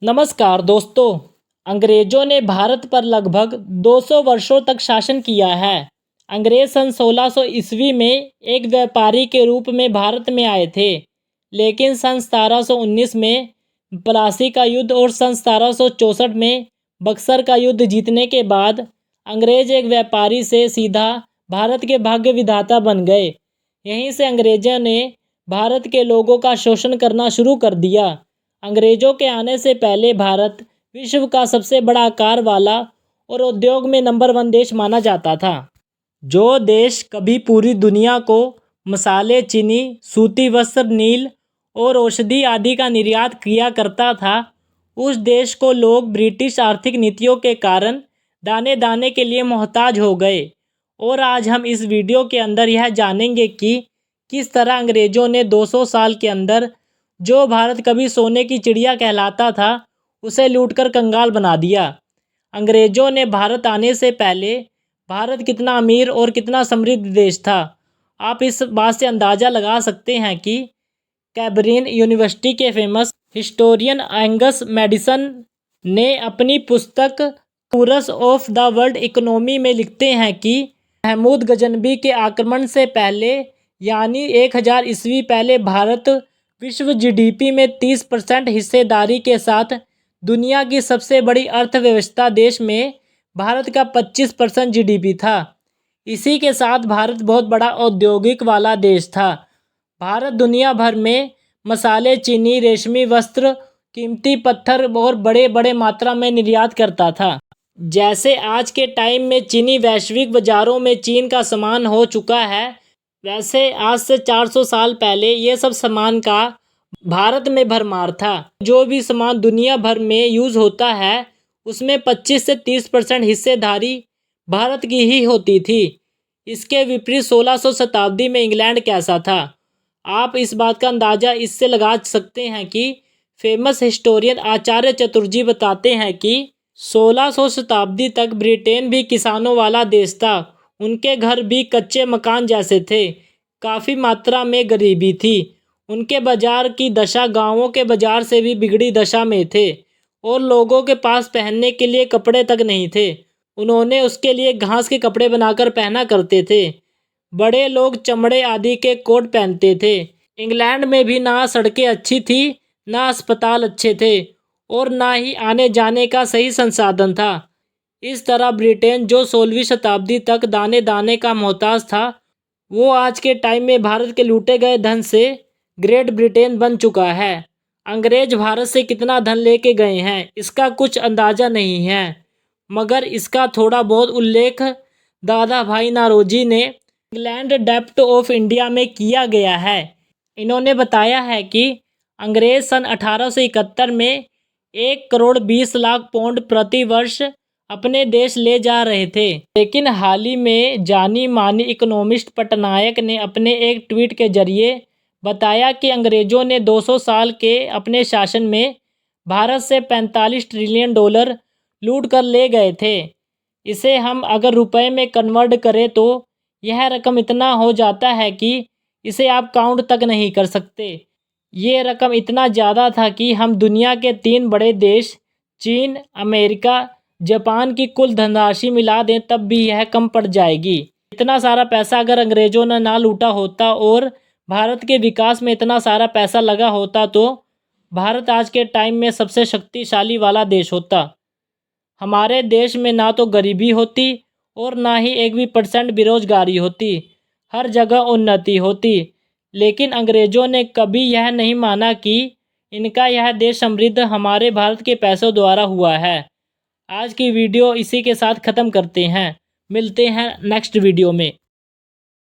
नमस्कार दोस्तों। अंग्रेजों ने भारत पर लगभग 200 वर्षों तक शासन किया है। अंग्रेज सन 1600 ईस्वी में एक व्यापारी के रूप में भारत में आए थे, लेकिन सन 1719 में प्लासी का युद्ध और सन 1764 में बक्सर का युद्ध जीतने के बाद अंग्रेज एक व्यापारी से सीधा भारत के भाग्य विधाता बन गए। यहीं से अंग्रेजों ने भारत के लोगों का शोषण करना शुरू कर दिया। अंग्रेजों के आने से पहले भारत विश्व का सबसे बड़ा आकार वाला और उद्योग में नंबर 1 देश माना जाता था। जो देश कभी पूरी दुनिया को मसाले, चीनी, सूती वस्त्र, नील और औषधि आदि का निर्यात किया करता था, उस देश को लोग ब्रिटिश आर्थिक नीतियों के कारण दाने दाने के लिए मोहताज हो गए। और आज हम इस वीडियो के अंदर यह जानेंगे कि किस तरह अंग्रेजों ने 200 साल के अंदर जो भारत कभी सोने की चिड़िया कहलाता था, उसे लूटकर कंगाल बना दिया। अंग्रेजों ने भारत आने से पहले भारत कितना अमीर और कितना समृद्ध देश था, आप इस बात से अंदाज़ा लगा सकते हैं कि कैम्ब्रिज यूनिवर्सिटी के फेमस हिस्टोरियन एंगस मैडिसन ने अपनी पुस्तक tours of the world economy में लिखते हैं कि महमूद गजनबी के आक्रमण से पहले यानी 1000 ईस्वी पहले भारत विश्व जीडीपी में 30% हिस्सेदारी के साथ दुनिया की सबसे बड़ी अर्थव्यवस्था देश में भारत का 25% जीडीपी था। इसी के साथ भारत बहुत बड़ा औद्योगिक वाला देश था। भारत दुनिया भर में मसाले, चीनी, रेशमी वस्त्र, कीमती पत्थर और बड़े बड़े मात्रा में निर्यात करता था। जैसे आज के टाइम में चीनी वैश्विक बाज़ारों में चीन का सामान हो चुका है, वैसे आज से 400 साल पहले ये सब सामान का भारत में भरमार था। जो भी सामान दुनिया भर में यूज़ होता है उसमें 25 से 30% हिस्सेदारी भारत की ही होती थी। इसके विपरीत 1600 शताब्दी में इंग्लैंड कैसा था, आप इस बात का अंदाज़ा इससे लगा सकते हैं कि फेमस हिस्टोरियन आचार्य चतुर्जी बताते हैं कि 1600 शताब्दी तक ब्रिटेन भी किसानों वाला देश था। उनके घर भी कच्चे मकान जैसे थे, काफ़ी मात्रा में गरीबी थी। उनके बाज़ार की दशा गांवों के बाज़ार से भी बिगड़ी दशा में थे और लोगों के पास पहनने के लिए कपड़े तक नहीं थे। उन्होंने उसके लिए घास के कपड़े बनाकर पहना करते थे। बड़े लोग चमड़े आदि के कोट पहनते थे। इंग्लैंड में भी ना सड़कें अच्छी थी, ना अस्पताल अच्छे थे और ना ही आने जाने का सही संसाधन था। इस तरह ब्रिटेन जो 16वीं शताब्दी तक दाने दाने का मोहताज था, वो आज के टाइम में भारत के लूटे गए धन से ग्रेट ब्रिटेन बन चुका है। अंग्रेज भारत से कितना धन लेके गए हैं इसका कुछ अंदाज़ा नहीं है, मगर इसका थोड़ा बहुत उल्लेख दादा भाई नारोजी ने इंग्लैंड डेप्ट ऑफ इंडिया में किया गया है। इन्होंने बताया है कि अंग्रेज सन 1871 में 1,20,00,000 पौंड प्रति वर्ष अपने देश ले जा रहे थे, लेकिन हाल ही में जानी मानी इकोनॉमिस्ट पटनायक ने अपने एक ट्वीट के जरिए बताया कि अंग्रेजों ने 200 साल के अपने शासन में भारत से 45 ट्रिलियन डॉलर लूट कर ले गए थे। इसे हम अगर रुपए में कन्वर्ट करें तो यह रकम इतना हो जाता है कि इसे आप काउंट तक नहीं कर सकते। ये रकम इतना ज़्यादा था कि हम दुनिया के 3 बड़े देश चीन, अमेरिका, जापान की कुल धनराशि मिला दें तब भी यह कम पड़ जाएगी। इतना सारा पैसा अगर अंग्रेज़ों ने ना लूटा होता और भारत के विकास में इतना सारा पैसा लगा होता तो भारत आज के टाइम में सबसे शक्तिशाली वाला देश होता। हमारे देश में ना तो गरीबी होती और ना ही 1% बेरोजगारी होती, हर जगह उन्नति होती। लेकिन अंग्रेज़ों ने कभी यह नहीं माना कि इनका यह देश समृद्ध हमारे भारत के पैसों द्वारा हुआ है। आज की वीडियो इसी के साथ ख़त्म करते हैं। मिलते हैं नेक्स्ट वीडियो में।